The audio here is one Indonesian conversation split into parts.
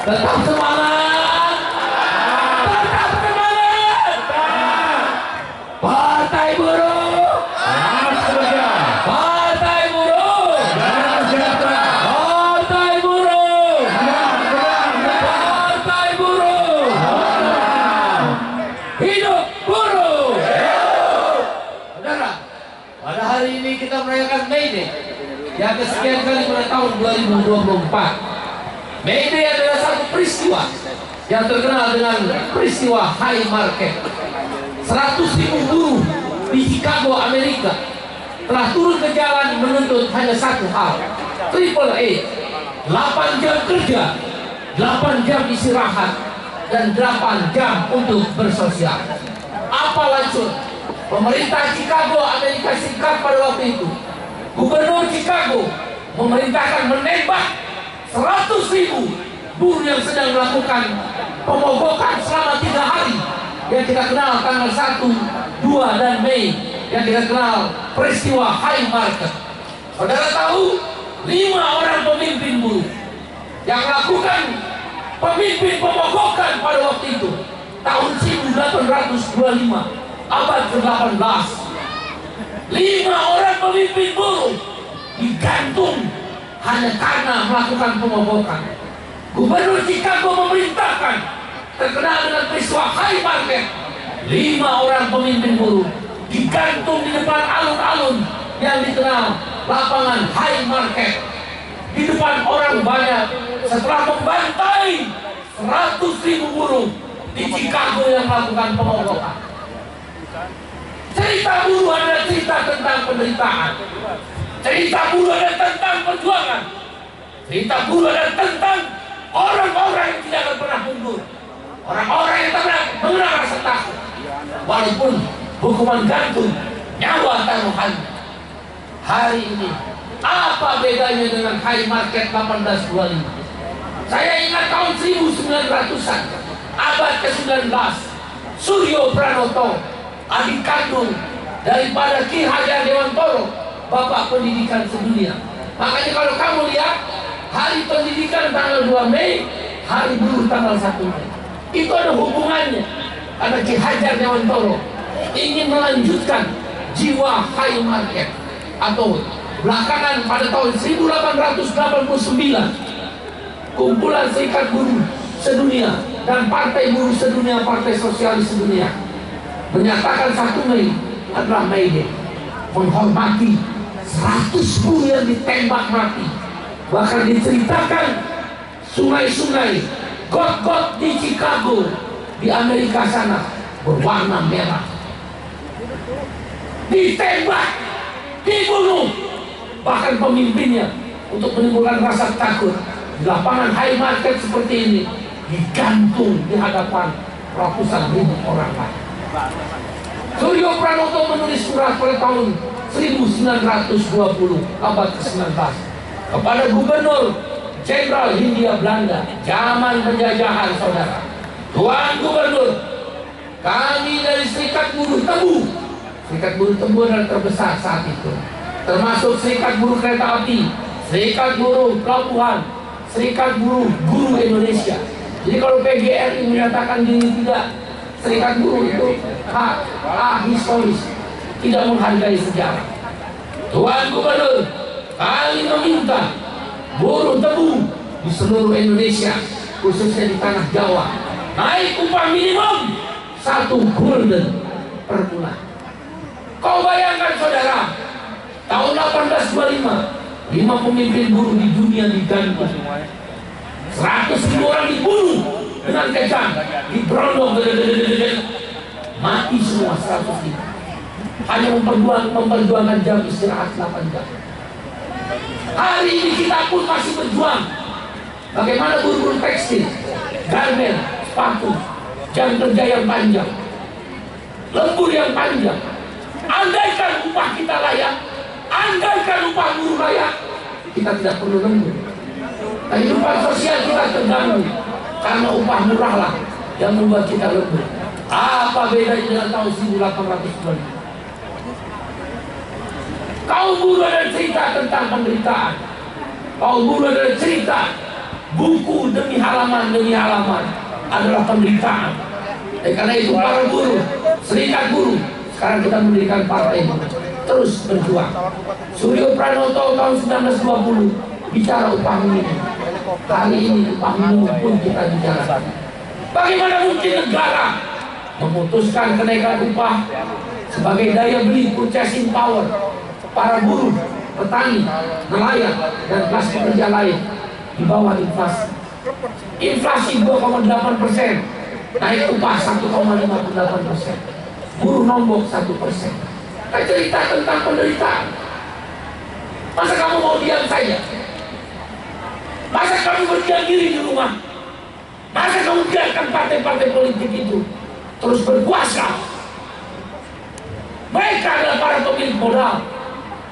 Tetap semangat. Tetap semangat. Partai Buruh. Partai Buruh. Partai Buruh. Partai Buruh. Hidup buruh. Saudara, pada hari ini kita merayakan May Day yang kesekian kali pada tahun 2024. May Day adalah satu peristiwa yang terkenal dengan peristiwa High Market. 100.000 buruh di Chicago, Amerika telah turun ke jalan menuntut hanya satu hal, Triple A, 8 jam kerja, 8 jam istirahat, dan 8 jam untuk bersosial. Apa lanjut? Pemerintah Chicago, Amerika Serikat pada waktu itu, Gubernur Chicago memerintahkan menembak 100.000 buruh yang sedang melakukan pemogokan selama 3 hari yang kita kenal tanggal 1, 2, dan Mei, yang kita kenal peristiwa High Market. Saudara tahu 5 orang pemimpin buruh yang melakukan pemimpin pemogokan pada waktu itu tahun 1825, abad ke-18. 5 orang pemimpin buruh digantung hanya karena melakukan pemogokan. Gubernur Chicago memerintahkan, terkenal dengan peristiwa High Market, 5 orang pemimpin buruh digantung di depan alun-alun yang dikenal lapangan High Market, di depan orang banyak, setelah membantai 100.000 buruh di Chicago yang melakukan pemogokan. Cerita buruh adalah cerita tentang penderitaan. Cerita buruh adalah tentang perjuangan. Cerita buruh adalah tentang orang-orang yang tidak akan pernah mundur, orang-orang yang tak pernah mengenal rasa takut, walaupun hukuman gantung, nyawa taruhan. Hari ini apa bedanya dengan High Market 1825? Saya ingat tahun 1900-an, abad ke-19, Suryo Pranoto, adik kandung daripada Ki Hajar Dewantoro, bapak pendidikan sedunia. Makanya kalau kamu lihat hari pendidikan tanggal 2 Mei, hari buruh tanggal 1 Mei, itu ada hubungannya. Karena Ki Hajar Dewantoro ingin melanjutkan jiwa High Market, atau belakangan pada tahun 1889 kumpulan serikat buruh sedunia dan partai buruh sedunia, partai sosialis sedunia menyatakan 1 Mei adalah May Day, menghormati 100 buruh yang ditembak mati. Bahkan diceritakan sungai-sungai, got-got di Chicago, di Amerika sana berwarna merah. Ditembak, dibunuh, bahkan pemimpinnya untuk menimbulkan rasa takut. Di lapangan High Market seperti ini digantung di hadapan ratusan ribu orang lain. Suryo Pranoto menulis surat pada tahun 1920, abad ke-19, kepada Gubernur Jenderal Hindia Belanda zaman penjajahan. Saudara, Tuan Gubernur, kami dari Serikat Buruh Tebu. Serikat Buruh Tebu adalah terbesar saat itu, termasuk Serikat Buruh Kereta Api, Serikat Buruh Pelabuhan, Serikat Buruh Guru Indonesia. Jadi kalau PGRI menyatakan diri tidak, Serikat Buruh itu hak historis, tidak menghargai sejarah. Tuan Gubernur, kami meminta buruh tebu di seluruh Indonesia, khususnya di tanah Jawa, naik upah minimum 1 gulden per bulan. Kau bayangkan saudara, tahun 1825, 5 pemimpin buruh di dunia digantung, 100.000 orang dibunuh dengan kejam, diberondong, mati semua 100.000. Hanya memperjuangkan jam istirahat 8 jam. Hari ini kita pun masih berjuang. Bagaimana buruh tekstil, garmen, sepatu, jam kerja yang panjang, lembur yang panjang. Andaikan upah kita layak, andaikan upah buruh layak, kita tidak perlu lembur. Kehidupan sosial kita terganggu karena upah murah lah yang membuat kita lembur. Apa bedanya dengan tahun 1820? Kaum buruh adalah cerita tentang penderitaan. Kaum buruh adalah cerita buku demi halaman adalah penderitaan. Karena itu para buruh, serikat buruh, sekarang kita mendirikan partai terus berjuang. Suryo Pranoto tahun 1920 bicara upah minimum. Hari ini upah minimum pun kita bicara. Bagaimana mungkin negara memutuskan kenaikan upah sebagai daya beli purchasing power para buruh, petani, nelayan, dan kelas pekerja lain di bawah inflasi. Inflasi 2,8%, naik upah 1,58%, buruh nombok 1%. Kita cerita tentang penderitaan. Masa kamu mau diam saja? Masa kamu berdiam diri di rumah? Masa kamu biarkan partai-partai politik itu terus berkuasa? Mereka adalah para pemilik modal.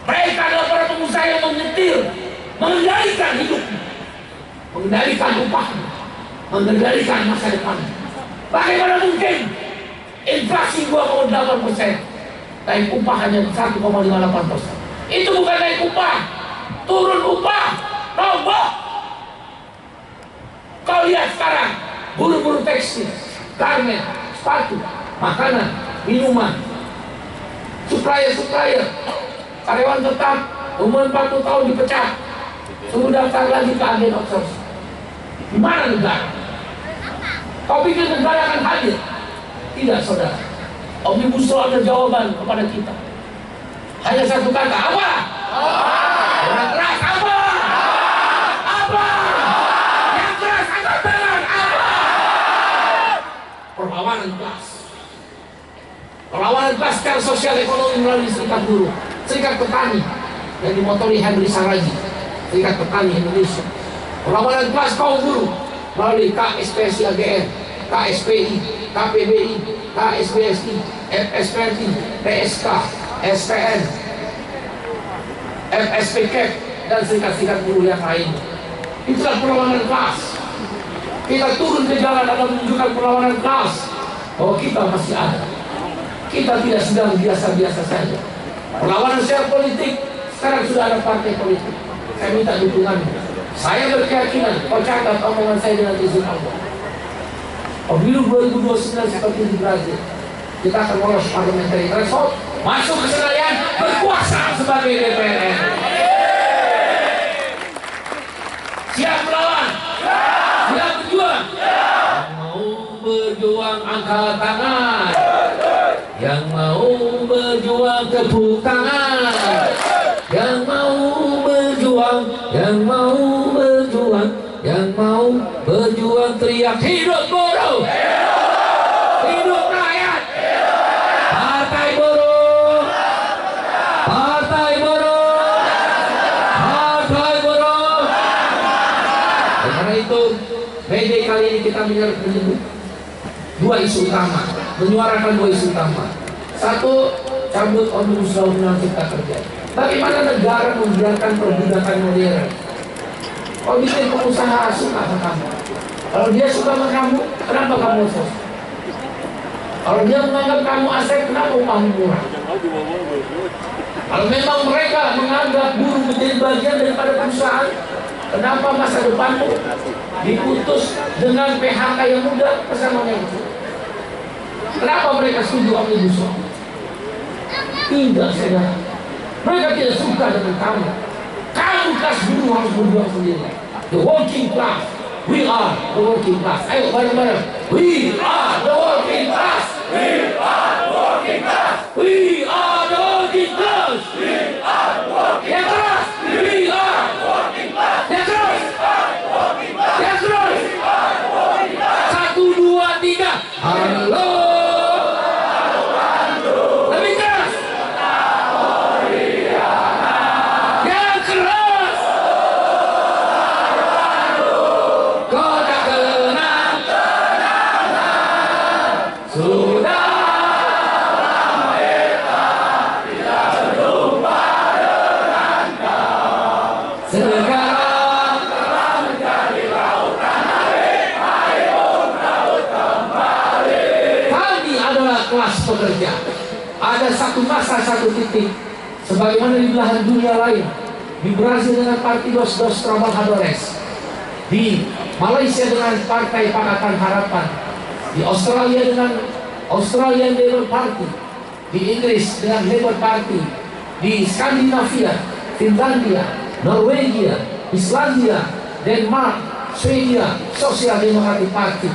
Mereka adalah para pengusaha yang menyetir, mengendalikan hidupmu, mengendalikan upahmu, mengendalikan masa depan. Bagaimana mungkin inflasi 2,8%, naik upah hanya 1,58%? Itu bukan naik upah, turun upah, nombok. Kau lihat sekarang, buruh-buruh tekstil, garmen, sepatu, makanan, minuman, supplier, karyawan tetap, umur 40 tahun dipecat, suruh daftar lagi ke agen outsourcing. Di mana negara? Kau pikir negara akan hadir? Tidak, saudara. Omnibus Law ada jawaban kepada kita. Hanya satu kata, apa? Orang keras, apa? Apa? Yang keras angkat tangan, apa? Perlawanan kelas. Perlawanan kelas secara sosial ekonomi melalui serikat buruh, serikat petani yang dimotori Henry Saragi, serikat petani Indonesia. Perlawanan kelas kaum buruh melalui KSPSI AGN, KSPI, KPBI, KSBSI, FSPNI, PSK, SPN, FSPKEP, dan serikat-serikat buruh yang lain. Itulah perlawanan kelas. Kita turun ke jalan adalah menunjukkan perlawanan kelas bahwa kita masih ada. Kita tidak sedang biasa-biasa saja. Perlawanan secara politik, sekarang sudah ada partai politik. Saya minta dukunganmu. Saya berkeyakinan, kau catat omongan saya dengan izin Allah. Pemilu 2029 seperti di Brazil, kita akan lolos parliamentary threshold, masuk ke Senayan, berkuasa sebagai DPR. Siap melawan? Siap berjuang? Yang mau berjuang angkat tangan. Yang mau berjuang tepuk tangan. Yang mau berjuang, yang mau berjuang, yang mau berjuang teriak hidup buruh, hidup rakyat, partai buruh, partai buruh, partai buruh. Karena itu, Mede kali ini kita menyebut dua isu utama, menyuarakan dua isu utama. Satu, cabut Omnibus Law Undang-Undang Cipta Kerja. Bagaimana negara membiarkan perbudakan modern? Kalau bikin pengusaha suka sama kamu, kalau dia suka sama kamu, kenapa kamu sos? Kalau dia menganggap kamu aset, kenapa kamu murah? Kalau memang mereka menganggap buruh menjadi bagian daripada perusahaan, kenapa masa depanmu diputus dengan PHK yang mudah pesangon yang kecil? Kenapa mereka setuju Omnibus Law? Tidak, saudara. Mereka tidak suka dengan kamu. Kamu kelas buruh harus berjuang sendiri. The working class. We are the working class. Ayo bareng-bareng. We are the working class. We are the working class. We are the working class. We are the working class. Yang keras. We are the working class. Yang keras. Yang keras. 1, 2, 3. Halo. Pekerja. Ada satu masa, satu titik, sebagaimana di belahan dunia lain, di Brazil dengan Partidos dos Trabalhadores, Di Malaysia dengan Partai Pakatan Harapan, di Australia dengan Australian Labour Party, di Inggris dengan Labour Party, di Skandinavia, Finlandia, Norwegia, Islandia, Denmark, Swedia, Social Democratic Party,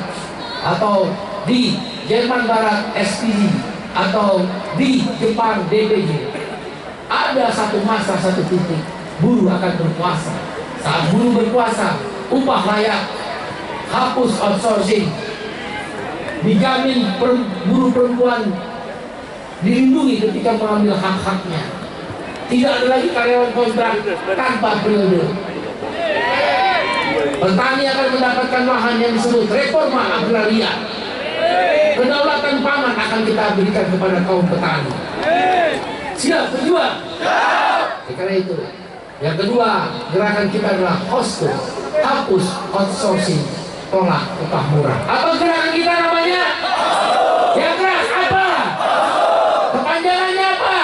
atau di Jerman Barat SPD, atau di Jepang DPJ. Ada satu masa, satu titik buruh akan berkuasa. Saat buruh berkuasa, upah layak, hapus outsourcing, dijamin buruh perempuan dilindungi ketika mengambil hak-haknya. Tidak ada lagi karyawan kontrak tanpa periode. Petani akan mendapatkan lahan yang disebut reforma agraria. Kedaulatan pangan akan kita berikan kepada kaum petani. Siap berjuang? Karena itu, yang kedua, gerakan kita adalah hapus outsourcing, tolak upah murah. Apa gerakan kita namanya? Yang keras apa? Kepanjangannya apa?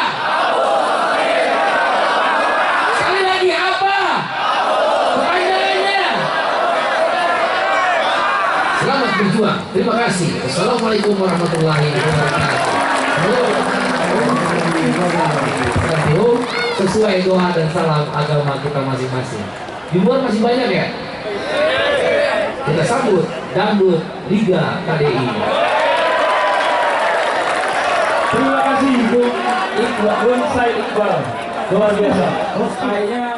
Sekali lagi apa? Kepanjangannya? Selamat berjuang. Terima kasih. Assalamualaikum warahmatullahi wabarakatuh. Sesuai doa dan salam agama kita masing-masing. Di luar masih banyak ya. Kita sambut dangdut Liga KDI. Terima kasih Bung Said Iqbal, luar biasa. Kayaknya